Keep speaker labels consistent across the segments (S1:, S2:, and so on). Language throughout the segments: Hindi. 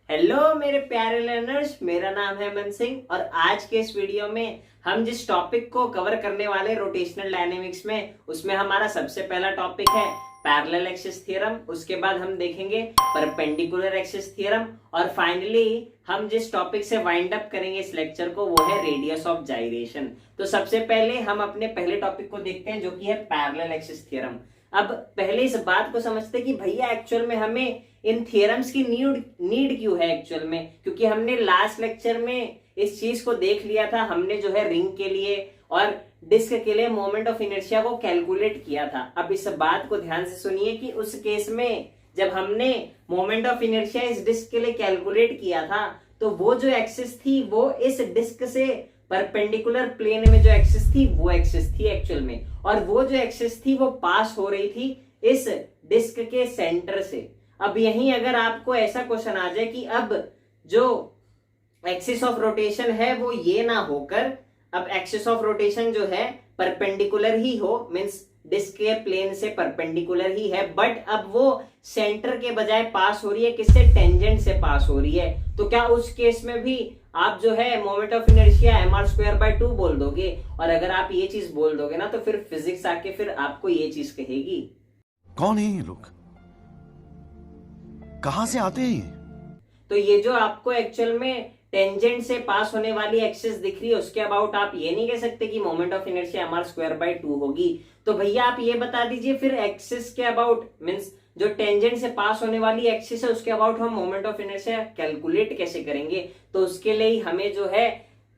S1: हेलो मेरे प्यारे लर्नर्स, मेरा नाम है मन सिंह और आज के इस वीडियो में हम जिस टॉपिक को कवर करने वाले रोटेशनल डायनेमिक्स में उसमें हमारा सबसे पहला टॉपिक है पैरेलल एक्सिस थ्योरम। उसके बाद हम देखेंगे परपेंडिकुलर एक्सिस थ्योरम और फाइनली हम जिस टॉपिक से वाइंड अप करेंगे इस लेक्चर को वो है रेडियस ऑफ जाइरेशन। तो सबसे पहले हम अपने पहले टॉपिक को देखते हैं जो कि है पैरेलल एक्सिस थ्योरम। अब पहले इस बात को समझते कि भैया एक्चुअल में हमें इन थियरम्स की नीड क्यों है एक्चुअल में, क्योंकि हमने लास्ट लेक्चर में इस चीज को देख लिया था। हमने जो है रिंग के लिए और डिस्क के लिए मोमेंट ऑफ इनर्शिया को कैलकुलेट किया था। अब इस बात को ध्यान से सुनिए कि उस केस में जब हमने मोमेंट ऑफ इनर्शिया इस डिस्क के लिए कैलकुलेट किया था तो वो जो एक्सिस थी वो इस डिस्क से परपेंडिकुलर प्लेन में जो एक्सिस थी वो एक्सिस थी एक्चुअल में, और वो जो एक्सिस थी वो पास हो रही थी इस डिस्क के सेंटर से। अब यहीं अगर आपको ऐसा क्वेश्चन आ जाए कि अब जो एक्सिस ऑफ रोटेशन है वो ये ना होकर अब एक्सिस ऑफ रोटेशन जो है परपेंडिकुलर ही हो, मींस डिस्क के प्लेन से परपेंडिकुलर ही है, बट अब वो सेंटर के बजाय पास हो रही है किससे, टेंजेंट से पास हो रही है। तो क्या उस केस में भी आप जो है मोमेंट ऑफ इनर्शिया mr²/2 बोल दोगे? और अगर आप ये चीज बोल दोगे ना तो फिर फिजिक्स आके फिर आपको ये चीज कहेगी,
S2: कौन है ये लोग, कहां से आते हैं?
S1: तो ये जो आपको एक्चुअल में टेंजेंट से पास होने वाली एक्सिस दिख रही है उसके अबाउट आप ये नहीं कह सकते कि मोमेंट ऑफ इनर्शिया mr²/2 होगी। तो भैया आप ये बता दीजिए फिर एक्सिस के अबाउट, मींस जो टेंजेंट से पास होने वाली एक्सिस है उसके अबाउट हम मोमेंट ऑफ इनर्शिया कैलकुलेट कैसे करेंगे? तो उसके लिए हमें जो है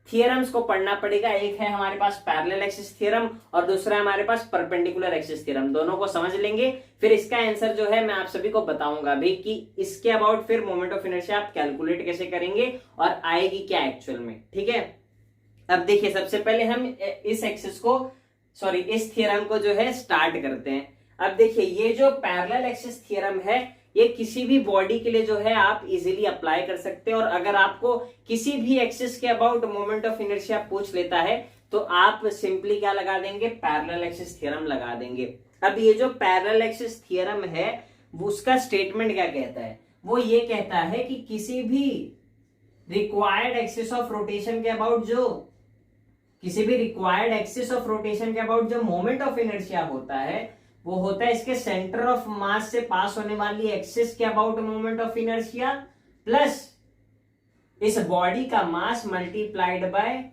S1: थियरम्स को पढ़ना पड़ेगा। एक है हमारे पास पैरेलल एक्सिस थ्योरम और दूसरा है हमारे पास परपेंडिकुलर एक्सिस थ्योरम। दोनों को समझ लेंगे, फिर इसका आंसर जो है मैं आप सभी को बताऊंगा भी कि इसके अबाउट फिर मोमेंट ऑफ इनर्शिया आप कैलकुलेट कैसे करेंगे और आएगी क्या एक्चुअल में। ठीक है, अब देखिए सबसे पहले हम इस एक्सिस को इस थ्योरम को जो है स्टार्ट करते हैं। अब देखिए ये जो पैरेलल एक्सिस थ्योरम है ये किसी भी बॉडी के लिए जो है आप इजीली अप्लाई कर सकते हैं, और अगर आपको किसी भी एक्सिस के अबाउट मोमेंट ऑफ इनर्शिया पूछ लेता है तो आप सिंपली क्या लगा देंगे, पैरेलल एक्सिस थ्योरम लगा देंगे। अब ये जो पैरेलल एक्सिस थ्योरम है उसका स्टेटमेंट क्या कहता है, वो ये कहता है कि किसी भी रिक्वायर्ड एक्सिस ऑफ रोटेशन के अबाउट जो मोमेंट ऑफ इनर्शिया होता है वो होता है इसके सेंटर ऑफ मास से पास होने वाली एक्सिस के about moment of inertia plus इस बॉडी का मास मल्टीप्लाइड बाय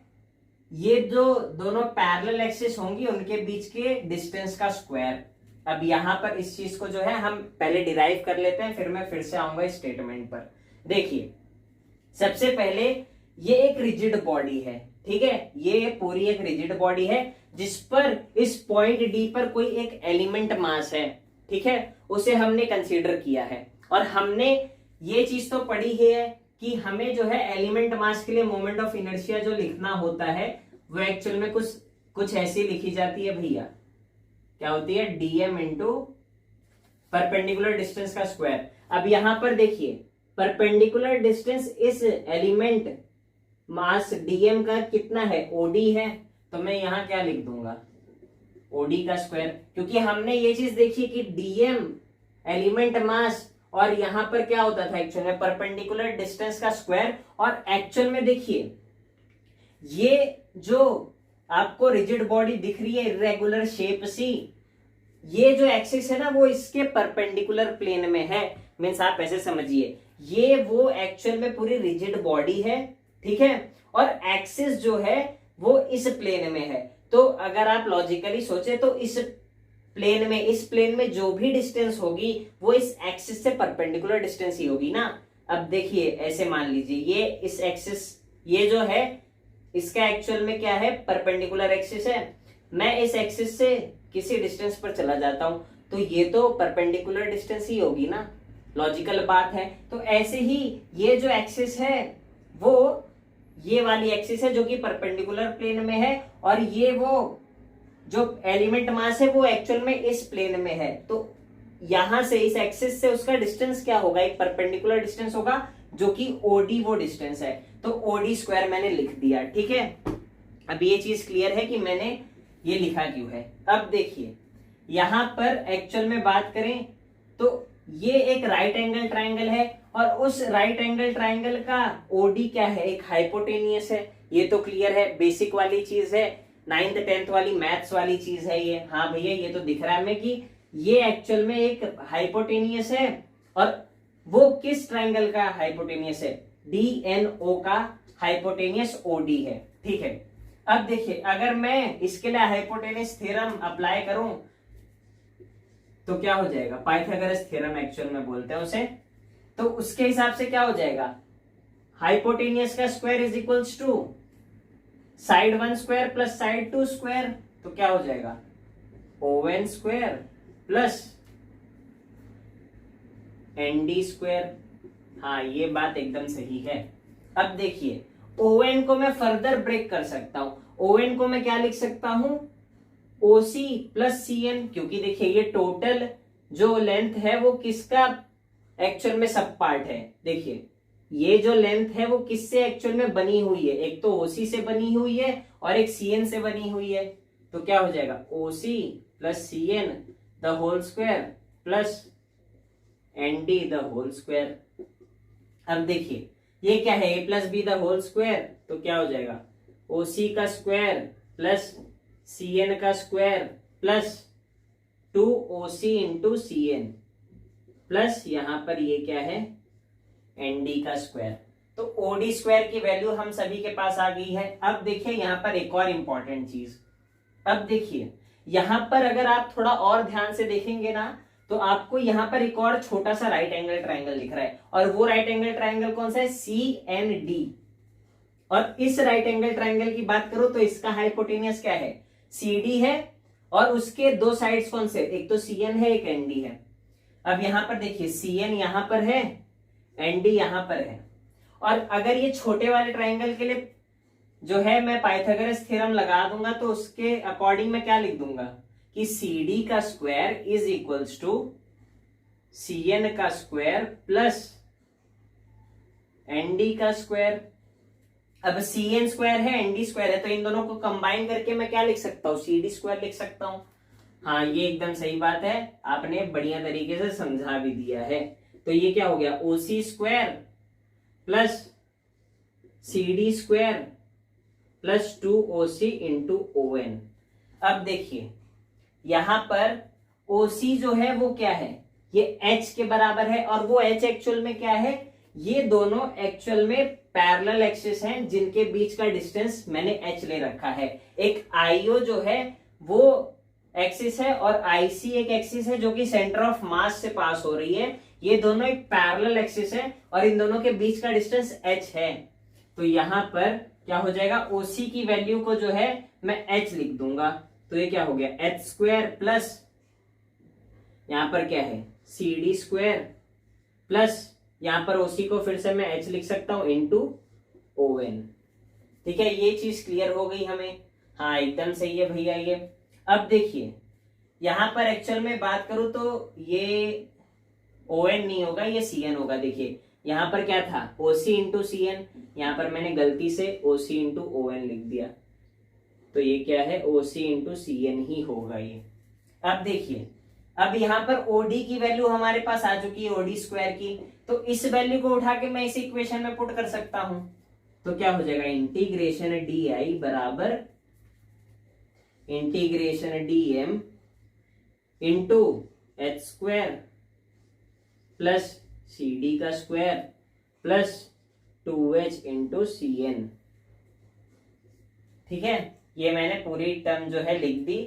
S1: ये जो दोनों पैरेलल एक्सिस होंगी उनके बीच के डिस्टेंस का स्क्वायर। अब यहां पर इस चीज को जो है हम पहले डिराइव कर लेते हैं, फिर मैं फिर से आऊंगा इस स्टेटमेंट पर। देखिए सबसे पहले ये एक रिजिड बॉडी है, ठीक है, ये पूरी एक रिजिड बॉडी है जिस पर इस पॉइंट डी पर कोई एक एलिमेंट मास है, ठीक है, उसे हमने कंसीडर किया है। और हमने ये चीज तो पढ़ी है कि हमें जो है एलिमेंट मास के लिए मोमेंट ऑफ इनर्शिया जो लिखना होता है वो एक्चुअल में कुछ ऐसी लिखी जाती है भैया, क्या होती है, dm इंटू परपेंडिकुलर डिस्टेंस का स्क्वायर। अब यहां पर देखिए परपेंडिकुलर डिस्टेंस इस एलिमेंट मास dm का कितना है, od है, तो मैं यहां क्या लिख दूंगा, od का स्क्वायर, क्योंकि हमने ये चीज देखी कि dm एलिमेंट मास और यहां पर क्या होता था एक्चुअल में परपेंडिकुलर डिस्टेंस का स्क्वायर। और एक्चुअल में देखिए ये जो आपको रिजिड बॉडी दिख रही है इरेगुलर शेप सी, ये जो एक्सिस है ना वो इसके परपेंडिकुलर प्लेन में है, मींस आप ऐसे समझिए ये वो एक्चुअल में पूरी रिजिड बॉडी है, ठीक है, और एक्सिस जो है वो इस प्लेन में है। तो अगर आप लॉजिकली सोचे तो इस प्लेन में जो भी डिस्टेंस होगी वो इस एक्सिस से परपेंडिकुलर डिस्टेंस ही होगी ना। अब देखिए ऐसे मान लीजिए ये इस एक्सिस, ये जो है इसका एक्चुअल में क्या है, परपेंडिकुलर एक्सिस है, मैं इस एक्सिस से किसी डिस्टेंस पर चला जाता हूं तो ये तो परपेंडिकुलर डिस्टेंस ही होगी ना, लॉजिकल बात है। तो ऐसे ही ये जो एक्सिस है वो ये वाली एक्सिस है जो कि परपेंडिकुलर प्लेन में है, और ये वो जो एलिमेंट मास है वो एक्चुअल में इस प्लेन में है। तो यहां से इस एक्सिस से उसका डिस्टेंस क्या होगा, एक परपेंडिकुलर डिस्टेंस होगा जो कि ओडी वो डिस्टेंस है, तो ओडी स्क्वायर मैंने लिख दिया, ठीक है। अब ये चीज क्लियर है कि मैंने ये लिखा क्यों है। अब देखिए यहां पर एक्चुअल में बात करें तो ये एक राइट एंगल ट्राइंगल है और उस राइट एंगल ट्राइंगल का ओडी क्या है, एक हाइपोटेनियस है। ये तो क्लियर है, बेसिक वाली चीज है, 9th 10th वाली मैथ्स वाली चीज है ये। हाँ भैया ये तो दिख रहा है हमें कि ये एक्चुअल में एक हाइपोटेनियस है और वो किस ट्राइंगल का हाइपोटेनियस है, DNO का हाइपोटेनियस OD है। ठीक है, अब देखिए अगर मैं इसके लिए हाइपोटेनियस थ्योरम अप्लाई करूं तो क्या हो जाएगा, पाइथागोरस थ्योरम एक्चुअल में बोलते हैं उसे। तो उसके हिसाब से क्या हो जाएगा, हाइपोटेनियस का square is equals to side 1 square plus side 2 square. तो क्या हो जाएगा, ON square plus ND square. हाँ ये बात एकदम सही है। अब देखिए ON को मैं फर्दर ब्रेक कर सकता हूं। ON को मैं क्या लिख सकता हूं, OC प्लस CN, क्योंकि देखिए ये टोटल जो लेंथ है वो किसका एक्चुअल में सब पार्ट है। देखिए ये जो लेंथ है वो किससे एक्चुअल में बनी हुई है, एक तो OC से बनी हुई है और एक CN से बनी हुई है। तो क्या हो जाएगा, OC plus CN the whole square plus ND the whole square. अब देखिए ये क्या है, A plus B the whole square. तो क्या हो जाएगा, OC का स्क्वायर प्लस CN का square plus 2OC into CN plus यहां पर ये क्या है, ND का स्क्वायर। तो OD स्क्वायर की वैल्यू हम सभी के पास आ गई है। अब देखिए यहां पर एक और इंपॉर्टेंट चीज, अब देखिए यहां पर अगर आप थोड़ा और ध्यान से देखेंगे ना तो आपको यहां पर एक और छोटा सा राइट एंगल ट्राइंगल दिख रहा है और वो राइट एंगल ट्राइंगल कौन सा है, CND। और इस राइट एंगल ट्राइंगल की बात करो तो इसका हाइपोटेनियस क्या है, CD है और उसके दो साइड्स कौन से, एक तो CN है एक ND है। अब यहां पर देखिए CN यहां पर है, ND यहां पर है। और अगर ये छोटे वाले ट्राइंगल के लिए जो है मैं पाइथागोरस थ्योरम लगा दूंगा तो उसके अकॉर्डिंग मैं क्या लिख दूंगा कि CD का square is equals to CN का स्क्वायर प्लस ND का स्क्वायर। अब CN स्क्वायर है ND स्क्वायर है तो इन दोनों को कंबाइन करके मैं क्या लिख सकता हूँ, CD स्क्वायर लिख सकता हूँ। हाँ ये एकदम सही बात है, आपने बढ़िया तरीके से समझा भी दिया है। तो ये क्या हो गया, OC square plus CD square plus 2OC into ON। अब देखिए यहां पर OC जो है वो क्या है, ये H के बराबर है और वो H एक्चुअल में क्या है, ये दोनों एक्चुअल में पैरेलल एक्सिस हैं जिनके बीच का डिस्टेंस मैंने H ले रखा है। एक IO जो है वो एक्सिस है और IC एक एक्सिस है जो कि सेंटर ऑफ मास से पास हो रही है। ये दोनों एक पैरेलल एक्सिस है और इन दोनों के बीच का डिस्टेंस H है। तो यहां पर क्या हो जाएगा, OC की वैल्यू को जो है मैं H लिख दूंगा। तो ये क्या हो गया, H स्क्वायर प्लस यहां पर क्या है CD स्क्वायर प्लस यहां पर OC को फिर से मैं H लिख सकता हूं इंटू ON। ठीक है, ये चीज क्लियर हो गई हमें। हाँ एकदम सही है भैया ये। अब देखिए यहां पर एक्चुअल में बात करूं तो ये ON नहीं होगा, ये CN होगा। देखिए यहां पर क्या था, OC इंटू CN, यहां पर मैंने गलती से OC इंटू ON लिख दिया तो ये क्या है, OC इंटू CN ही होगा ये। अब देखिए अब यहां पर OD की वैल्यू हमारे पास आ चुकी है, OD स्क्वायर की। तो इस वैल्यू को उठा के मैं इस इक्वेशन में पुट कर सकता हूं। तो क्या हो जाएगा, इंटीग्रेशन DI बराबर integration DM into H square plus CD का square plus 2H into CN। ठीक है, ये मैंने पूरी टर्म जो है लिख दी।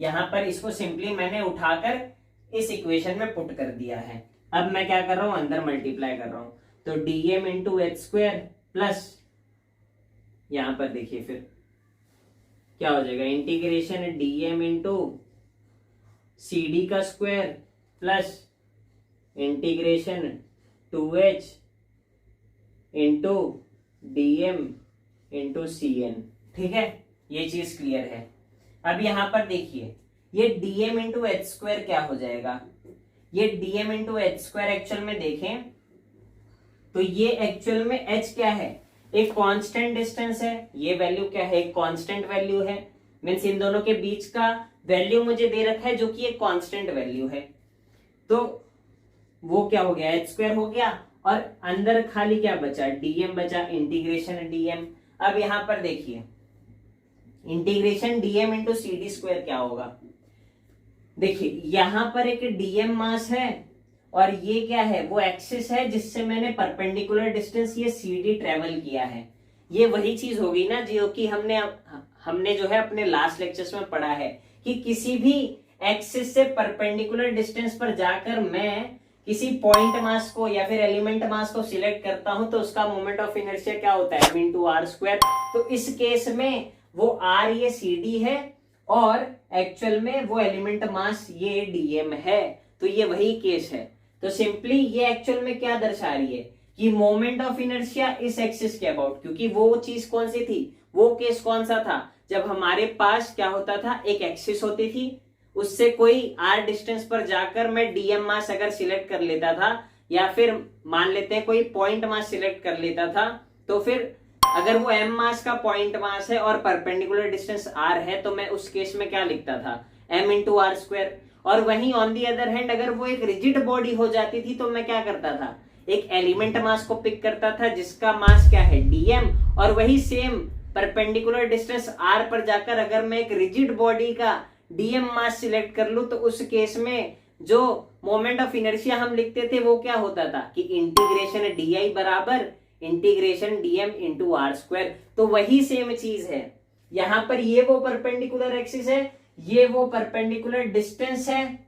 S1: यहां पर इसको सिंपली मैंने उठाकर इस इक्वेशन में पुट कर दिया है। अब मैं क्या कर रहा हूं, अंदर मल्टीप्लाई कर रहा हूं। तो DM into H square plus यहां पर देखिए फिर क्या हो जाएगा, इंटीग्रेशन DM इंटू CD का square plus integration 2H into DM into CN। ठीक है, ये चीज क्लियर है। अब यहां पर देखिए ये DM इंटू H स्क्वायर क्या हो जाएगा, ये DM into H square actual में देखें तो ये एक्चुअल में H क्या है, एक कांस्टेंट डिस्टेंस है। ये वैल्यू क्या है, एक कांस्टेंट वैल्यू है। मींस इन दोनों के बीच का वैल्यू मुझे दे रखा है जो कि एक कांस्टेंट वैल्यू है। तो वो क्या हो गया, एच स्क्वायर हो गया, और अंदर खाली क्या बचा, डीएम बचा, इंटीग्रेशन डीएम। अब यहां पर देखिए integration dm into C D square क्या होगा। देखिए यहां पर एक डीएम मास है और ये क्या है, वो एक्सिस है जिससे मैंने परपेंडिकुलर डिस्टेंस ये सी डी ट्रेवल किया है। ये वही चीज होगी ना जो कि हमने जो है अपने लास्ट लेक्चर्स में पढ़ा है कि किसी भी एक्सिस से परपेंडिकुलर डिस्टेंस पर जाकर मैं किसी पॉइंट मास को या फिर एलिमेंट मास को सिलेक्ट करता हूं तो उसका मोमेंट ऑफ इनर्शिया क्या होता है, m इंटू आर स्क्वायर। तो इस केस में वो आर ये सी डी है और एक्चुअल में वो एलिमेंट मास ये डीएम है। तो ये वही केस है। तो सिंपली ये एक्चुअल में क्या दर्शा रही है कि मोमेंट ऑफ इनर्शिया इस एक्सिस के अबाउट, क्योंकि वो चीज कौन सी थी, वो केस कौन सा था, जब हमारे पास क्या होता था, एक एक्सिस होती थी, उससे कोई आर डिस्टेंस पर जाकर मैं डीएम मास अगर सिलेक्ट कर लेता था या फिर मान लेते हैं कोई पॉइंट मास सिलेक्ट कर लेता था, तो फिर अगर वो एम मास का पॉइंट मास है और परपेंडिकुलर डिस्टेंस आर है तो मैं उस केस में क्या लिखता था, एम इंटू आर स्क्वायर। और वहीं ऑन दी अदर हैंड अगर वो एक रिजिड बॉडी हो जाती थी तो मैं क्या करता था, एक एलिमेंट मास को पिक करता था जिसका मास क्या है, डीएम, और वही सेम परपेंडिकुलर डिस्टेंस आर पर जाकर अगर मैं एक रिजिड बॉडी का डीएम मास सिलेक्ट कर लूं तो उस केस में जो मोमेंट ऑफ इनर्शिया हम लिखते थे वो क्या होता था कि इंटीग्रेशन डीआई बराबर integration dm into r square. तो वही सेम चीज है यहां पर, ये वो परपेंडिकुलर एक्सिस है, ये वो परपेंडिकुलर डिस्टेंस है,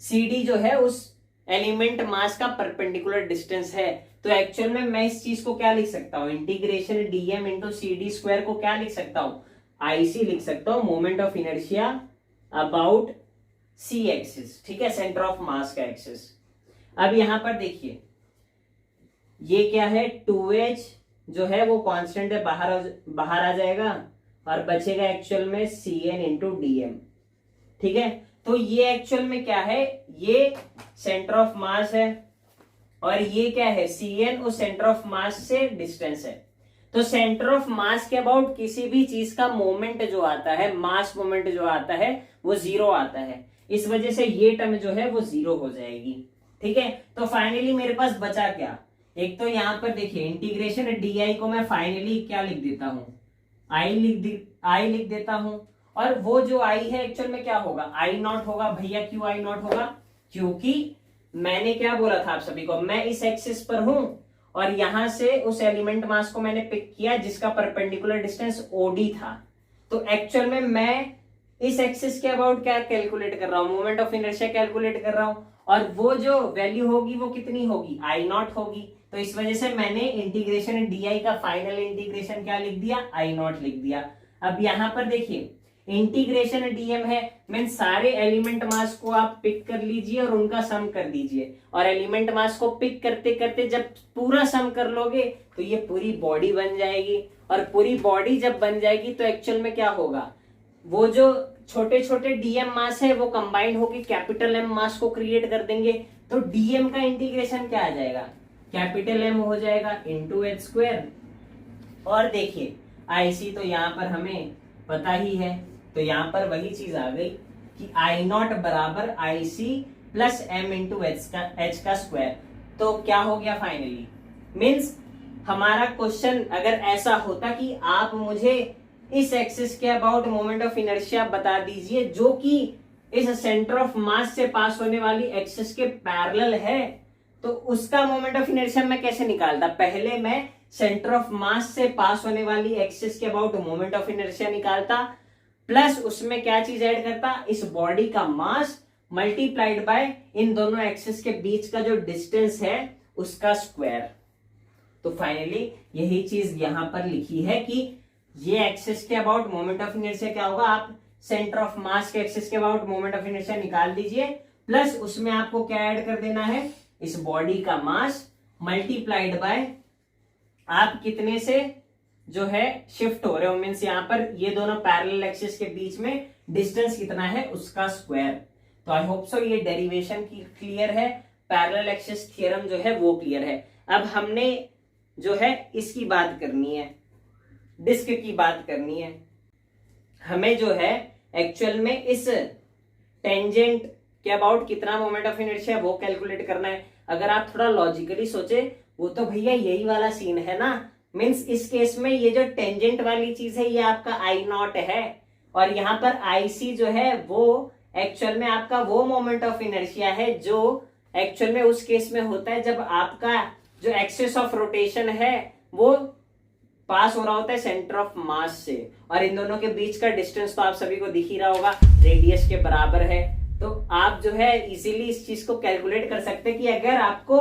S1: सीडी जो है उस एलिमेंट मास का परपेंडिकुलर डिस्टेंस है। तो एक्चुअल में मैं इस चीज को क्या लिख सकता हूं, integration dm into C D square को क्या लिख सकता हूं, आईसी लिख सकता हूं, moment of inertia about C axis, ठीक है, सेंटर ऑफ मास का एक्सिस। अब यहां पर देखिए ये क्या है, 2h जो है वो कांस्टेंट है, बाहर आ जाएगा और बचेगा एक्चुअल में Cn इंटू डीएम, ठीक है। तो ये एक्चुअल में क्या है, ये सेंटर ऑफ मास है और ये क्या है, Cn उस सेंटर ऑफ मास से डिस्टेंस है। तो सेंटर ऑफ मास के अबाउट किसी भी चीज का मोमेंट जो आता है, मास मोमेंट जो आता है वो जीरो आता है, इस वजह से ये टर्म जो है वो जीरो हो जाएगी, ठीक है। तो फाइनली मेरे पास बचा क्या, एक तो यहां पर देखिए इंटीग्रेशन डीआई को मैं फाइनली क्या लिख देता हूं, आई लिख देता हूं, और वो जो आई है एक्चुअल में क्या होगा, आई नॉट होगा। भैया क्यों आई नॉट होगा, क्योंकि मैंने क्या बोला था आप सभी को, मैं इस एक्सिस पर हूं और यहां से उस एलिमेंट मास को मैंने पिक किया जिसका परपेंडिकुलर डिस्टेंस ओडी था। तो एक्चुअल में मैं इस एक्सिस के अबाउट क्या कैलकुलेट कर रहा हूं, मोमेंट ऑफ इनर्शिया कैलकुलेट कर रहा हूं, और वो जो वैल्यू होगी वो कितनी होगी, आई नॉट होगी। तो इस वजह से मैंने इंटीग्रेशन डीआई का फाइनल इंटीग्रेशन क्या लिख दिया, आई नॉट लिख दिया। अब यहां पर देखिए इंटीग्रेशन डीएम है, मीन सारे एलिमेंट मास को आप पिक कर लीजिए और उनका सम कर दीजिए, और एलिमेंट मास को पिक करते करते जब पूरा सम कर लोगे तो ये पूरी बॉडी बन जाएगी, और पूरी बॉडी जब बन जाएगी तो एक्चुअल में क्या होगा, वो जो छोटे छोटे डीएम मास है वो कंबाइंड होकर कैपिटल एम मास को क्रिएट कर देंगे। तो डीएम का इंटीग्रेशन क्या आ जाएगा, कैपिटल एम हो जाएगा इंटू एच स्क्वायर। और देखिए आईसी तो यहाँ पर हमें पता ही है, तो यहाँ पर वही चीज आ गई कि आई नॉट बराबर I C plus M into H का स्क्वायर। तो क्या हो गया फाइनली, मीन्स हमारा क्वेश्चन अगर ऐसा होता कि आप मुझे इस एक्सिस के अबाउट मोमेंट ऑफ इनर्शिया बता दीजिए जो कि इस सेंटर ऑफ मास से पास होने वाली एक्सिस के पैरेलल है, तो उसका मोमेंट ऑफ इनर्शिया मैं कैसे निकालता, पहले मैं सेंटर ऑफ मास से पास होने वाली एक्सिस के अबाउट मोमेंट ऑफ इनर्शिया निकालता, प्लस उसमें क्या चीज ऐड करता, इस बॉडी का मास मल्टीप्लाइड बाय इन दोनों एक्सिस के बीच का जो डिस्टेंस है उसका स्क्वायर। तो फाइनली यही चीज यहां पर लिखी है कि ये एक्सिस के अबाउट मोमेंट ऑफ इनर्शिया क्या होगा, आप सेंटर ऑफ मास के एक्सिस के अबाउट मोमेंट ऑफ इनर्शिया निकाल दीजिए, प्लस उसमें आपको क्या ऐड कर देना है, इस बॉडी का मास मल्टीप्लाइड बाय आप कितने से जो है शिफ्ट हो रहे हो, मीन्स यहां पर ये दोनों पैरेलल एक्सिस के बीच में डिस्टेंस कितना है उसका स्क्वायर। तो आई होप सो ये डेरिवेशन की क्लियर है, पैरेलल एक्सिस थ्योरम जो है वो क्लियर है। अब हमने जो है इसकी बात करनी है, डिस्क की बात करनी है। हमें जो है एक्चुअल में इस टेंजेंट के अबाउट कितना मोमेंट ऑफ इनर्शिया है वो कैलकुलेट करना है। अगर आप थोड़ा लॉजिकली सोचे, वो तो भैया यही वाला सीन है ना। मीन्स इस केस में ये जो टेंजेंट वाली चीज है ये आपका आई नॉट है, और यहाँ पर आई सी जो है वो एक्चुअल में आपका वो मोमेंट ऑफ इनर्शिया है जो एक्चुअल में उस केस में होता है जब आपका जो एक्सिस ऑफ रोटेशन है वो पास हो रहा होता है सेंटर ऑफ मास से, और इन दोनों के बीच का डिस्टेंस तो आप सभी को दिख ही रहा होगा, रेडियस के बराबर है। तो आप जो है इजीली इस चीज को कैलकुलेट कर सकते हैं कि अगर आपको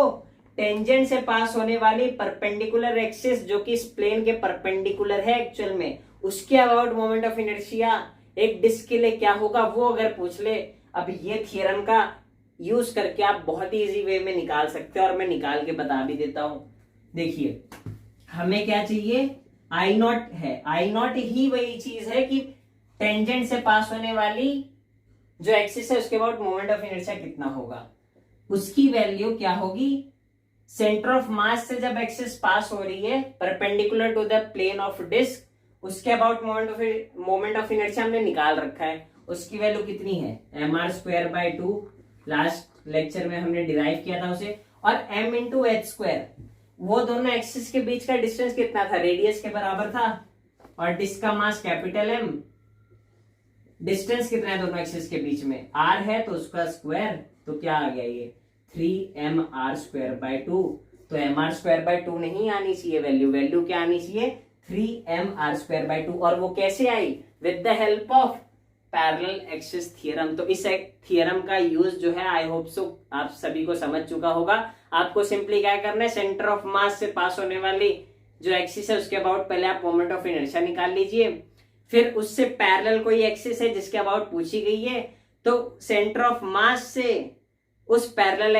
S1: टेंजेंट से पास होने वाली परपेंडिकुलर एक्सिस जो कि इस प्लेन के परपेंडिकुलर है एक्चुअल में, उसके अबाउट मोमेंट ऑफ इनर्शिया एक डिस्क के लिए क्या होगा वो अगर पूछ ले, अब ये थियरम का यूज करके आप बहुत ही इजी वे में निकाल सकते हैं, और मैं निकाल के बता भी देता हूं। देखिए हमें क्या चाहिए, आई नॉट है, आई नॉट ही वही चीज है कि टेंजेंट से पास होने वाली जो एक्सिस है उसके अबाउट मोमेंट ऑफ इनर्शिया कितना होगा, उसकी वैल्यू क्या होगी, सेंटर ऑफ मास से जब एक्सिस पास हो रही है perpendicular to the plane of disc, उसके अबाउट मोमेंट ऑफ इनर्शिया हमने निकाल रखा है, उसकी वैल्यू कितनी है mr²/2, लास्ट लेक्चर में हमने डिराइव किया था उसे, और m × h², वो दोनों एक्सिस के बीच का डिस्टेंस कितना था, रेडियस के बराबर था, और डिस्क का मास कैपिटल M, डिस्टेंस कितना है दोनों एक्सिस के बीच में, r है तो उसका स्क्वायर, तो क्या आ गया ये 3mr²/2। तो mr²/2 नहीं आनी चाहिए वैल्यू, वैल्यू क्या आनी चाहिए 3mr²/2, और वो कैसे आई, with the help of parallel axis theorem. तो इस थ्योरम का यूज जो है आई होप सो आप सभी को समझ चुका होगा। आपको सिंपली क्या करना है, सेंटर ऑफ मास से पास होने वाली जो एक्सिस है उसके अबाउट पहले आप मोमेंट ऑफ इनर्शिया निकाल लीजिए, फिर उससे पैरेलल कोई एक्सिस है जिसके अबाउट पूछी गई है, तो सेंटर ऑफ मास से उस पैरेलल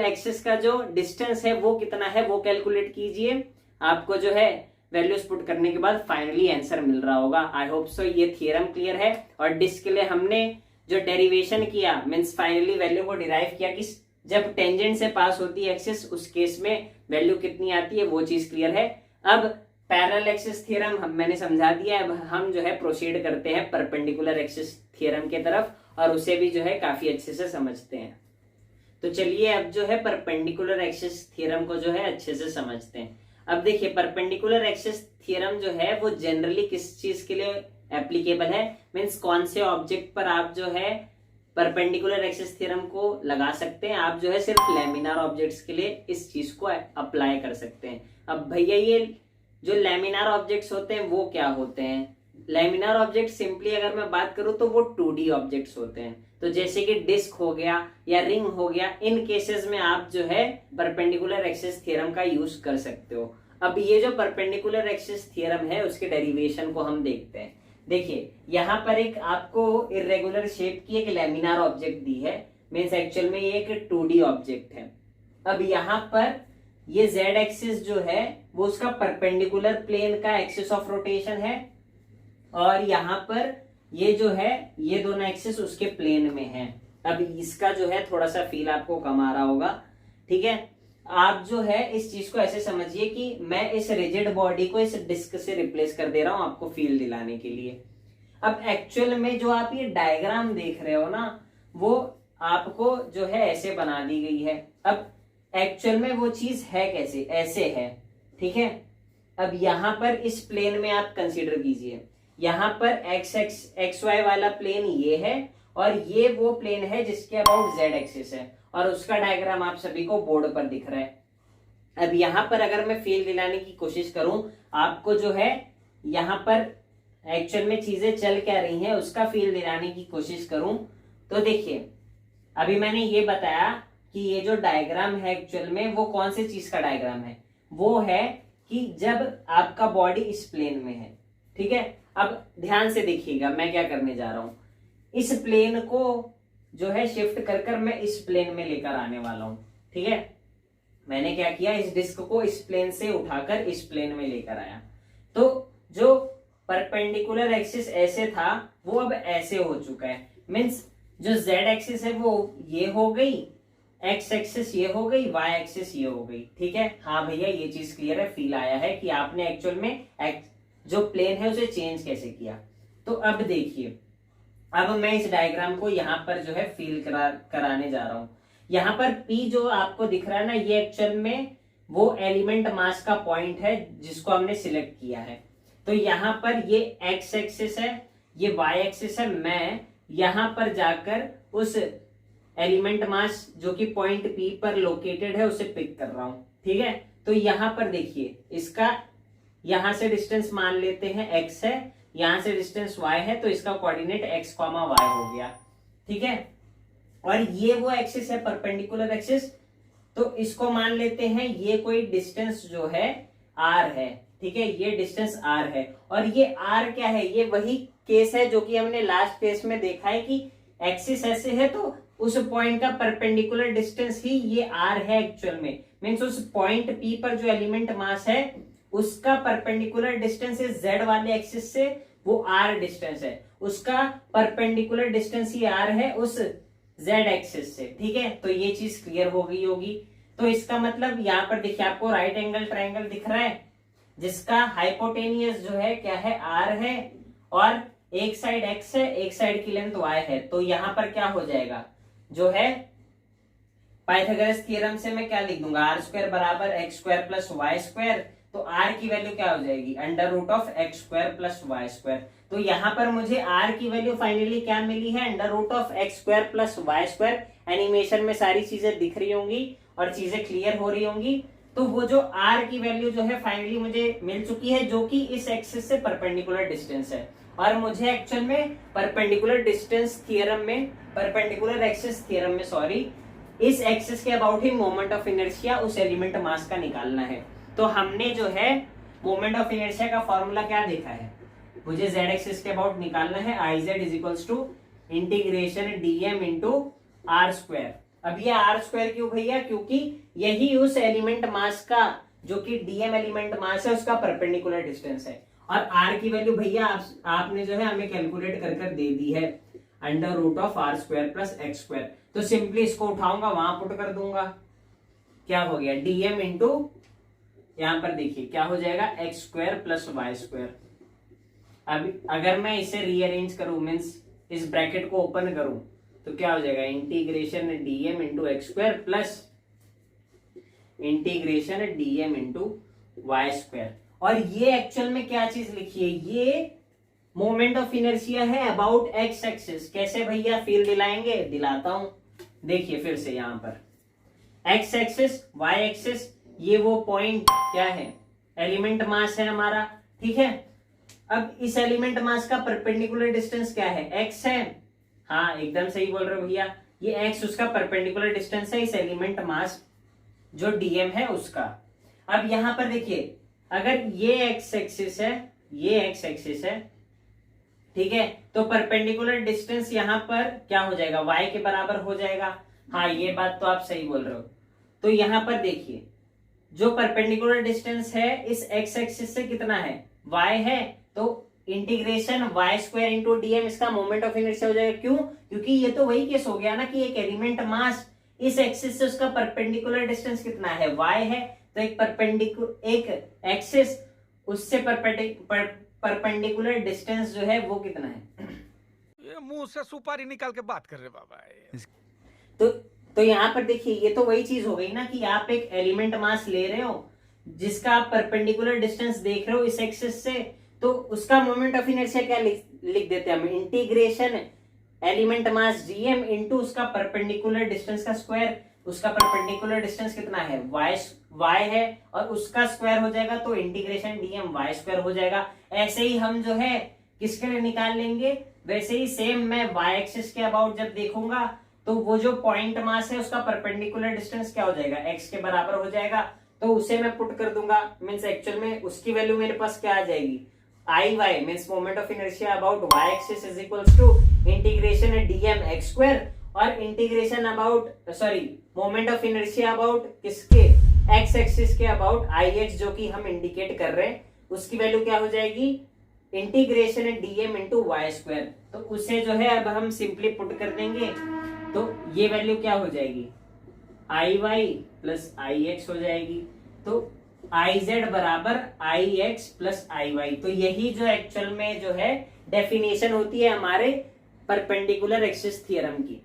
S1: एक्सिस का जो डिस्टेंस है वो कितना है वो कैलकुलेट कीजिए। आपको जो है वैल्यूज पुट करने के बाद फाइनली आंसर मिल रहा होगा। आई होप सो ये थियरम क्लियर है। और डिस्क के लिए हमने जो डेरिवेशन किया, मींस फाइनली वैल्यू को डिराइव किया कि जब टेंजेंट से पास होती है एक्सिस उस केस में वैल्यू कितनी आती है, वो चीज क्लियर है। अब पैरेलल एक्सिस थ्योरम मैंने समझा दिया, अब हम जो है प्रोसीड करते हैं परपेंडिकुलर एक्सिस थ्योरम के तरफ, और उसे भी जो है काफी अच्छे से समझते हैं। तो चलिए अब जो है परपेंडिकुलर एक्सिस थ्योरम को जो है अच्छे से समझते हैं। अब देखिए परपेंडिकुलर एक्सिस थ्योरम जो है वो जनरली किस चीज के लिए एप्लीकेबल है, मींस कौन से ऑब्जेक्ट पर आप जो है परपेंडिकुलर एक्सिस थ्योरम को लगा सकते हैं। आप जो है सिर्फ लैमिनार ऑब्जेक्ट्स के लिए इस चीज को अप्लाई कर सकते हैं। अब भैया ये जो लैमिनार ऑब्जेक्ट्स होते हैं वो क्या होते हैं, लैमिनार ऑब्जेक्ट सिंपली अगर मैं बात करूं तो वो 2D ऑब्जेक्ट्स होते हैं। तो जैसे कि डिस्क हो गया या रिंग हो गया, इन केसेस में आप जो है परपेंडिकुलर एक्सिस थ्योरम का यूज कर सकते हो। अब ये जो परपेंडिकुलर एक्सिस थ्योरम है उसके डेरिवेशन को हम देखते हैं। देखिए यहाँ पर एक आपको इरेगुलर शेप की एक लैमिनार ऑब्जेक्ट दी है, मींस एक्चुअल में ये एक 2D ऑब्जेक्ट है। अब यहाँ पर ये z एक्सिस जो है वो उसका परपेंडिकुलर प्लेन का एक्सिस ऑफ रोटेशन है, और यहाँ पर ये जो है ये दोनों एक्सिस उसके प्लेन में है। अब इसका जो है थोड़ा सा फील आपको कम आ रहा होगा, ठीक है। आप जो है इस चीज को ऐसे समझिए कि मैं इस रिजिड बॉडी को इस डिस्क से रिप्लेस कर दे रहा हूं आपको फील दिलाने के लिए। अब एक्चुअल में जो आप ये डायग्राम देख रहे हो ना, वो आपको जो है ऐसे बना दी गई है। अब एक्चुअल में वो चीज है कैसे, ऐसे है, ठीक है। अब यहाँ पर इस प्लेन में आप कंसीडर कीजिए, यहाँ पर एक्स वाई वाला प्लेन ये है, और ये वो प्लेन है जिसके अबाउट जेड एक्सिस है, और उसका डायग्राम आप सभी को बोर्ड पर दिख रहा है। अब यहाँ पर अगर मैं फील दिलाने की कोशिश करूं आपको जो है यहाँ पर एक्चुअल में चीजें चल क्या रही हैं उसका फील दिलाने की कोशिश करूं, तो देखिए अभी मैंने ये बताया कि ये जो डायग्राम है एक्चुअल में वो कौन सी चीज का डायग्राम है, वो है कि जब आपका बॉडी इस प्लेन में है, ठीक है। अब ध्यान से देखिएगा मैं क्या करने जा रहा हूं, इस प्लेन को जो है शिफ्ट कर कर मैं इस प्लेन में लेकर आने वाला हूं, ठीक है। मैंने क्या किया, इस डिस्क को इस प्लेन से उठाकर इस प्लेन में लेकर आया, तो जो परपेंडिकुलर एक्सिस ऐसे था वो अब ऐसे हो चुका है, मींस जो जेड एक्सिस है वो ये हो गई, एक्स एक्सिस ये हो गई, वाई एक्सिस ये हो गई, ठीक है। हाँ भैया ये चीज क्लियर है, फील आया है कि आपने एक्चुअल में जो प्लेन है उसे चेंज कैसे किया। तो अब देखिए अब मैं इस डायग्राम को यहाँ पर जो है फिल कराने जा रहा हूं। यहाँ पर P जो आपको दिख रहा है ना, ये एक्चुअल में वो एलिमेंट मास का पॉइंट है जिसको हमने सिलेक्ट किया है। तो यहाँ पर ये एक्स एक्सिस है, ये वाई एक्सिस है। मैं यहाँ पर जाकर उस एलिमेंट मास जो कि पॉइंट P पर लोकेटेड है उसे पिक कर रहा हूं, ठीक है। तो यहाँ पर देखिए, इसका यहां से डिस्टेंस मान लेते हैं x है, यहां से डिस्टेंस y है, तो इसका कोऑर्डिनेट x, y हो गया, ठीक है। और ये वो एक्सिस है परपेंडिकुलर एक्सिस, तो इसको मान लेते हैं ये कोई डिस्टेंस जो है r है, ठीक है। ये डिस्टेंस r है और ये r क्या है, ये वही केस है जो कि हमने लास्ट केस में देखा है कि एक्सिस ऐसे है तो उस पॉइंट का परपेंडिकुलर डिस्टेंस ही ये r है एक्चुअल में। मींस उस पॉइंट P पर जो एलिमेंट मास है उसका परपेंडिकुलर डिस्टेंस इस z वाले एक्सिस से वो r डिस्टेंस है, उसका परपेंडिकुलर डिस्टेंस ही r है उस z एक्सिस से, ठीक है। तो ये चीज क्लियर हो गई होगी। तो इसका मतलब यहाँ पर देखिए आपको राइट एंगल ट्रायंगल दिख रहा है जिसका हाइपोटेनियस जो है क्या है, r है, और एक साइड x है, एक साइड की लेंथ y है। तो यहाँ पर क्या हो जाएगा, जो है पाइथागोरस थ्योरम से मैं क्या लिख दूंगा, r स्क्वायर बराबर x square plus y square. तो r की वैल्यू क्या हो जाएगी, under root of x square plus y square. तो यहाँ पर मुझे r की वैल्यू फाइनली क्या मिली है, under root of x square plus y square. Animation में सारी चीजें दिख रही होंगी और चीजें क्लियर हो रही होंगी। तो वो जो r की वैल्यू जो है फाइनली मुझे मिल चुकी है, जो कि इस एक्सिस से परपेंडिकुलर डिस्टेंस है। और मुझे एक्चुअल में परपेंडिकुलर डिस्टेंस थ्योरम में, परपेंडिकुलर एक्सिस थ्योरम में सॉरी, इस एक्सिस के about he moment of inertia उस एलिमेंट मास का निकालना है। तो हमने जो है मोमेंट ऑफ इनर्शिया का फॉर्मूला क्या देखा है, मुझे z एक्सिस के अबाउट निकालना है, I z is equals to integration dm into r square. अब ये आर स्क्वायर क्यों भैया, क्योंकि यही उस एलिमेंट मास का जो कि dm एलिमेंट मास है उसका परपेंडिकुलर डिस्टेंस है। और r की वैल्यू भैया आपने जो है हमें कैलकुलेट कर दे दी है, under root of r square plus x square. तो सिंपली इसको उठाऊंगा वहां पुट कर दूंगा, क्या हो गया dm इंटू, यहां पर देखिए क्या हो जाएगा, x square plus y square. अब अगर मैं इसे रीअरेंज करूं, मीन्स इस ब्रैकेट को ओपन करूं, तो क्या हो जाएगा, integration dm into x square plus integration dm into y square. और ये एक्चुअल में क्या चीज लिखी है, ये मोमेंट ऑफ इनर्शिया है अबाउट एक्स एक्सिस। कैसे भैया फील दिलाएंगे, दिलाता हूं, देखिए फिर से यहां पर एक्स एक्सिस, वाई एक्सिस, ये वो पॉइंट क्या है, एलिमेंट मास है हमारा, ठीक है। अब इस एलिमेंट मास का परपेंडिकुलर डिस्टेंस क्या है, एक्स है, हाँ एकदम सही बोल रहे हो भैया, ये एक्स उसका परपेंडिकुलर डिस्टेंस है इस एलिमेंट मास जो डीएम है उसका। अब यहां पर देखिए, अगर ये एक्स एक्सिस है, ये एक्स एक्सिस है, ठीक है, तो परपेंडिकुलर डिस्टेंस यहां पर क्या हो जाएगा, y के बराबर हो जाएगा। हाँ ये बात तो आप सही बोल रहे हो। तो यहां पर देखिए जो परपेंडिकुलर डिस्टेंस है इस x एक्सिस से कितना है, y है, तो integration y square into DM इसका मोमेंट ऑफ इनर्शिया हो जाएगा। क्यों, क्योंकि ये तो वही केस हो गया ना कि एक एलिमेंट मास इस एक्सिस से उसका परपेंडिकुलर डिस्टेंस कितना है, y है, तो एक एक्सिस उससे परपेंडिकुलर डिस्टेंस जो है वो कितना है,
S3: ये मुंह से सुपारी निकाल के बात कर रहे बाबा।
S1: तो यहाँ पर देखिए ये तो वही चीज हो गई ना कि आप एक एलिमेंट मास ले रहे हो जिसका आप परपेंडिकुलर डिस्टेंस देख रहे हो इस एक्सिस से, तो उसका मोमेंट ऑफ इनर्शिया क्या लिख देते हैं हम, इंटीग्रेशन एलिमेंट मास डीएम इंटू उसका परपेंडिकुलर डिस्टेंस का स्क्वायर। उसका परपेंडिकुलर डिस्टेंस कितना है, y है, और उसका स्क्वायर हो जाएगा तो इंटीग्रेशन डीएम y स्क्वायर हो जाएगा। ऐसे ही हम जो है किसके लिए निकाल लेंगे, वैसे ही सेम मैं y एक्सिस के अबाउट जब देखूंगा तो वो जो पॉइंट मास है उसका परपेंडिकुलर डिस्टेंस क्या हो जाएगा, x के बराबर हो जाएगा। तो उसे मैं पुट कर दूंगा, मीन्स एक्चुअल में उसकी वैल्यू मेरे पास क्या आ जाएगी, I Y means moment of inertia about y axis is equals to integration DM X square और integration about sorry moment of inertia about किसके, एक्स एक्सिस के अबाउट आई एक्स जो कि हम इंडिकेट कर रहे हैं, उसकी वैल्यू क्या हो जाएगी, integration dm into y square. तो उसे जो है अब हम सिंपली पुट कर देंगे, तो ये वैल्यू क्या हो जाएगी, I Y plus I x हो जाएगी। तो आई जेड बराबर आई एक्स प्लस आई वाई। तो यही जो एक्चुअल में जो है डेफिनेशन होती है हमारे परपेंडिकुलर एक्सिस थ्योरम की।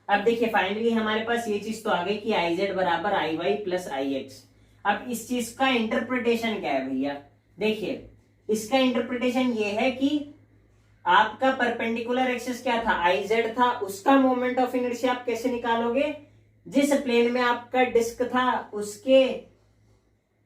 S1: अब देखिए फाइनली हमारे पास ये चीज तो आ गई कि आई जेड बराबर आई वाई प्लस आई एक्स। अब इस चीज का इंटरप्रिटेशन क्या है भैया? देखिए इसका इंटरप्रिटेशन ये है कि आपका परपेंडिकुलर एक्सिस क्या था, आई जेड था, उसका मोमेंट ऑफ इनर्शिया आप कैसे निकालोगे? जिस प्लेन में आपका डिस्क था उसके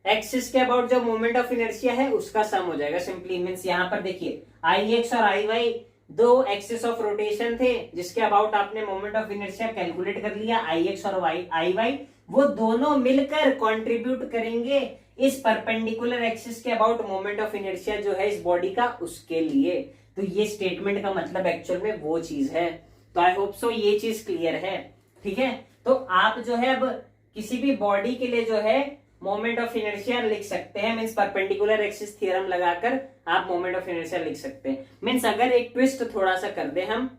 S1: एक्सिस के अबाउट जो मोमेंट ऑफ इनर्शिया है उसका सम हो जाएगा सिंपली। मींस यहां पर देखिए आई एक्स और आई वाई दो एक्सिस ऑफ रोटेशन थे जिसके अबाउट आपने मोमेंट ऑफ इनर्शिया कैलकुलेट कर लिया, आई एक्स और आई वाई वो दोनों मिलकर कंट्रीब्यूट करेंगे इस परपेंडिकुलर एक्सिस के अबाउट मोमेंट ऑफ इनर्शिया जो है इस बॉडी का उसके लिए। तो ये स्टेटमेंट का मतलब एक्चुअल में वो चीज है। तो आई होप सो ये चीज क्लियर है, ठीक है। तो आप जो है अब किसी भी बॉडी के लिए जो है मोमेंट ऑफ इनर्शिया लिख सकते हैं, मींस परपेंडिकुलर एक्सिस थ्योरम लगाकर आप मोमेंट ऑफ इनर्शिया लिख सकते हैं। मींस अगर एक ट्विस्ट थोड़ा सा कर दे हम,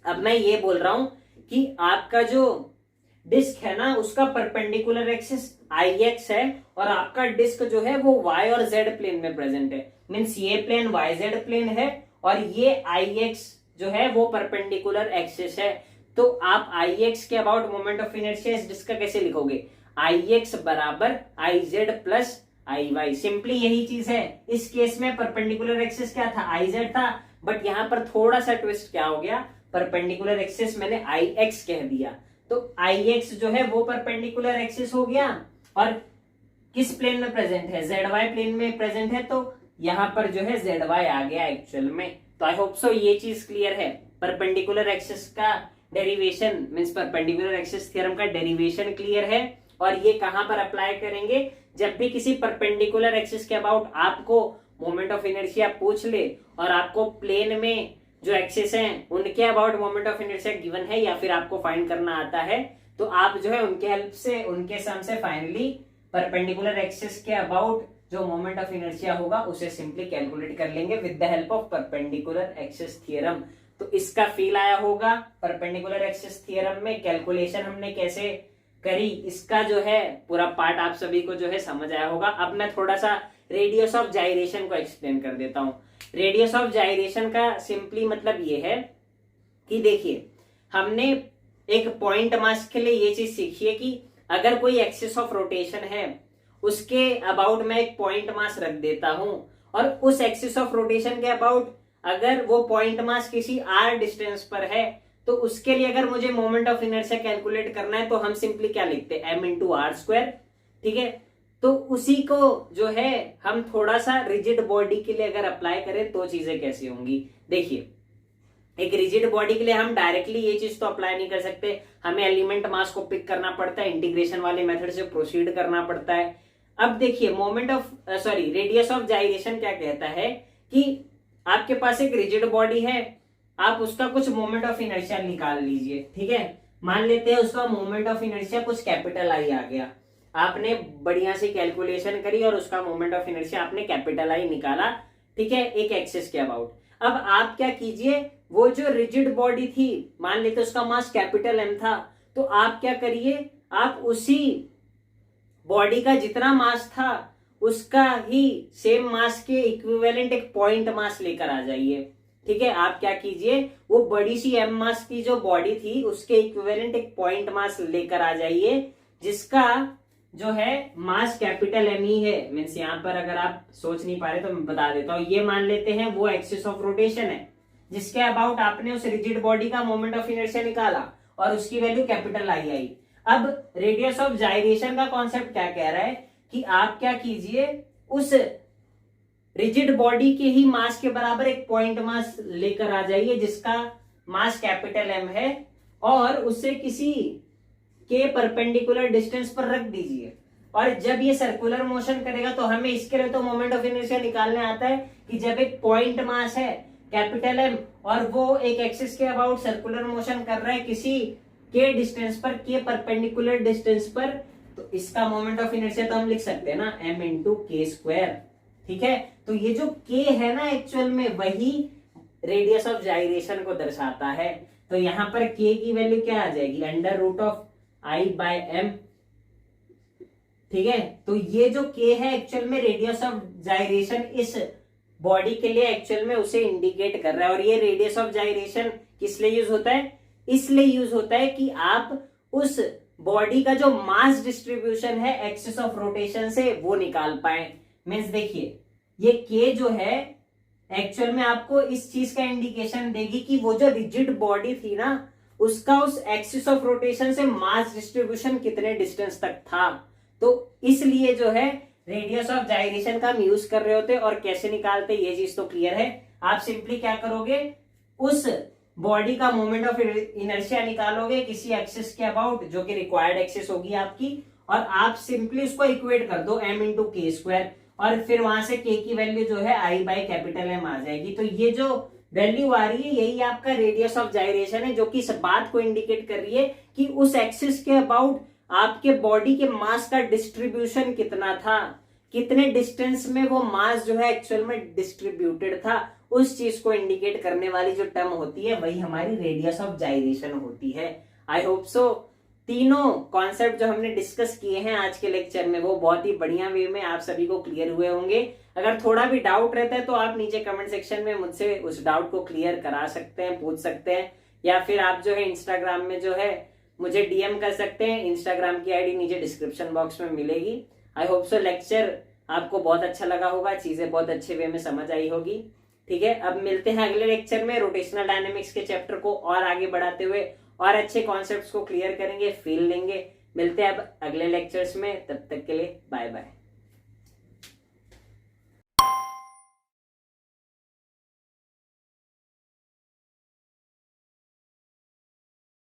S1: अब मैं ये बोल रहा हूं कि आपका जो डिस्क है ना उसका परपेंडिकुलर एक्सिस आई एक्स है और आपका डिस्क जो है वो वाई और जेड प्लेन में प्रेजेंट है। मींस ये प्लेन वाई जेड प्लेन है और ये आई एक्स जो है वो परपेंडिकुलर एक्सिस है। तो आप आई एक्स के अबाउट मोमेंट ऑफ इनर्शिया इस डिस्क का कैसे लिखोगे? आई एक्स बराबर I z plus I y. Simply यही चीज है। इस केस में परपेंडिकुलर एक्सिस क्या था? आई जेड था, बट यहां पर थोड़ा सा ट्विस्ट क्या हो गया, परपेंडिकुलर एक्सिस मैंने आई एक्स कह दिया। तो आई एक्स जो है वो परपेंडिकुलर एक्सिस हो गया और किस प्लेन में प्रेजेंट है? जेड वाई प्लेन में प्रेजेंट है, तो यहां पर जो है जेड वाई आ गया एक्चुअल में। तो आई होप सो ये चीज क्लियर है। परपेंडिकुलर एक्सिस का derivation means perpendicular axis theorem का डेरिवेशन क्लियर है। और ये कहां पर अप्लाई करेंगे? जब भी किसी परपेंडिकुलर एक्सिस के अबाउट आपको मोमेंट ऑफ इनर्शिया पूछ ले और आपको प्लेन में जो एक्सिस हैं उनके about moment of inertia given है या फिर आपको फाइंड करना आता है, तो आप जो है उनके हेल्प से उनके सम से फाइनली परपेंडिकुलर एक्सिस के अबाउट जो मोमेंट ऑफ इनर्शिया होगा उसे सिंपली कैलकुलेट कर लेंगे with the help of perpendicular axis theorem. तो इसका फील आया होगा। परपेंडिकुलर एक्सिस थ्योरम में कैलकुलेशन हमने कैसे करी इसका जो है पूरा पार्ट आप सभी को जो है समझ आया होगा। अब मैं थोड़ा सा रेडियस ऑफ जाइरेशन को एक्सप्लेन कर देता हूं। रेडियस ऑफ जाइरेशन का सिंपली मतलब ये है कि देखिए हमने एक पॉइंट मास के लिए ये चीज सीखी है कि अगर कोई एक्सिस ऑफ रोटेशन है उसके अबाउट मैं एक पॉइंट मास रख देता हूं और उस एक्सिस ऑफ रोटेशन के अबाउट अगर वो पॉइंट मास किसी आर डिस्टेंस पर है तो उसके लिए अगर मुझे मोमेंट ऑफ इनर्शिया कैलकुलेट करना है तो हम सिंपली क्या लिखते हैं? m इंटू आर स्क्वायर, ठीक है। तो उसी को जो है हम थोड़ा सा रिजिड बॉडी के लिए अगर अप्लाई करें तो चीजें कैसी होंगी? देखिए एक रिजिड बॉडी के लिए हम डायरेक्टली ये चीज तो अप्लाई नहीं कर सकते, हमें एलिमेंट मास को पिक करना पड़ता है, इंटीग्रेशन वाले मेथड से प्रोसीड करना पड़ता है। अब देखिए मोमेंट ऑफ रेडियस ऑफ जाइरेशन क्या कहता है कि आपके पास एक रिजिड बॉडी है, आप उसका कुछ मोमेंट ऑफ इनर्शिया निकाल लीजिए, ठीक है। मान लेते हैं उसका मोमेंट ऑफ इनर्शिया कुछ कैपिटल आई आ गया, आपने बढ़िया से कैलकुलेशन करी और उसका मोमेंट ऑफ इनर्शिया आपने कैपिटल आई निकाला, ठीक है, एक एक्सिस के अबाउट। अब आप क्या कीजिए, वो जो रिजिड बॉडी थी मान लेते उसका मास कैपिटल एम था, तो आप क्या करिए, आप उसी बॉडी का जितना मास था उसका ही सेम मास के इक्विवेलेंट एक पॉइंट मास लेकर आ जाइए, ठीक है। आप क्या कीजिए, वो बड़ी सी एम मास की जो बॉडी थी उसके इक्विवेलेंट एक पॉइंट मास लेकर आ जाइए जिसका जो है मास कैपिटल एम ही है। मीन्स यहाँ पर अगर आप सोच नहीं पा रहे तो मैं बता देता हूँ, ये मान लेते हैं वो एक्सिस ऑफ रोटेशन है जिसके अबाउट आपने उस रिजिड बॉडी का मोमेंट ऑफ इनर्शिया निकाला और उसकी वैल्यू कैपिटल आई। अब रेडियस ऑफ जाइरेशन का कॉन्सेप्ट क्या कह रहा है कि आप क्या कीजिए, उस रिजिड बॉडी के ही मास के बराबर एक पॉइंट मास लेकर आ जाइए जिसका मास कैपिटल एम है और उसे किसी के परपेंडिकुलर डिस्टेंस पर रख दीजिए। और जब ये सर्कुलर मोशन करेगा तो हमें इसके लिए तो मोमेंट ऑफ इनर्शिया निकालने आता है कि जब एक पॉइंट मास है कैपिटल एम और वो एक एक्सिस के अबाउट सर्कुलर मोशन कर रहा है किसी के डिस्टेंस पर, के परपेंडिकुलर डिस्टेंस पर, तो इसका मोमेंट ऑफ इनर्शिया तो हम लिख सकते हैं ना m इंटू के स्क्वायर, ठीक है। तो ये जो k है ना एक्चुअल में वही रेडियस ऑफ जाइरेशन को दर्शाता है। तो यहाँ पर k की वैल्यू क्या आ जाएगी, under root of I by M, ठीक है। तो ये जो k है एक्चुअल में रेडियस ऑफ जाइरेशन इस बॉडी के लिए एक्चुअल में उसे इंडिकेट कर रहा है और ये रेडियस ऑफ जाइरेशन किस लिए यूज होता है? इसलिए यूज होता है कि आप उस बॉडी का जो मास डिस्ट्रीब्यूशन है एक्सिस ऑफ रोटेशन से वो निकाल पाए। मीन्स देखिए ये के जो है एक्चुअल में आपको इस चीज का इंडिकेशन देगी कि वो जो रिजिड बॉडी थी ना उसका उस एक्सिस ऑफ रोटेशन से मास डिस्ट्रीब्यूशन कितने डिस्टेंस तक था। तो इसलिए जो है रेडियस ऑफ जाइरेशन का हम यूज कर रहे होते और कैसे निकालते ये चीज तो क्लियर है। आप सिंपली क्या करोगे, उस बॉडी का मोमेंट ऑफ इनर्शिया निकालोगे किसी एक्सिस के अबाउट जो कि रिक्वायर्ड एक्सिस होगी आपकी, और आप सिंपली उसको इक्वेट कर दो m इंटू के स्क्वायर, और फिर वहां से k की वैल्यू जो है I बाई कैपिटल M आ जाएगी। तो ये जो वैल्यू आ रही है यही आपका रेडियस ऑफ जाइरेशन है, जो कि इस बात को इंडिकेट कर रही है कि उस एक्सिस के अबाउट आपके बॉडी के मास का डिस्ट्रीब्यूशन कितना था, कितने डिस्टेंस में वो मास जो है एक्चुअल में डिस्ट्रीब्यूटेड था। उस चीज को इंडिकेट करने वाली जो टर्म होती है वही हमारी रेडियस ऑफ जाइरेशन होती है। आई होप सो तीनों कॉन्सेप्ट जो हमने डिस्कस किए हैं आज के लेक्चर में वो बहुत ही बढ़िया वे में आप सभी को क्लियर हुए होंगे। अगर थोड़ा भी डाउट रहता है तो आप नीचे कमेंट सेक्शन में मुझसे उस डाउट को क्लियर करा सकते हैं, पूछ सकते हैं, या फिर आप जो है इंस्टाग्राम में जो है मुझे डीएम कर सकते हैं। इंस्टाग्राम की आईडी नीचे डिस्क्रिप्शन बॉक्स में मिलेगी। आई होप सो लेक्चर आपको बहुत अच्छा लगा होगा, चीजें बहुत अच्छे वे में समझ आई होगी। ठीक है, अब मिलते हैं अगले लेक्चर में रोटेशनल डायनेमिक्स के चैप्टर को और आगे बढ़ाते हुए और अच्छे कॉन्सेप्ट्स को क्लियर करेंगे, फील लेंगे। मिलते हैं अब अगले लेक्चर्स में, तब तक के लिए बाय बाय।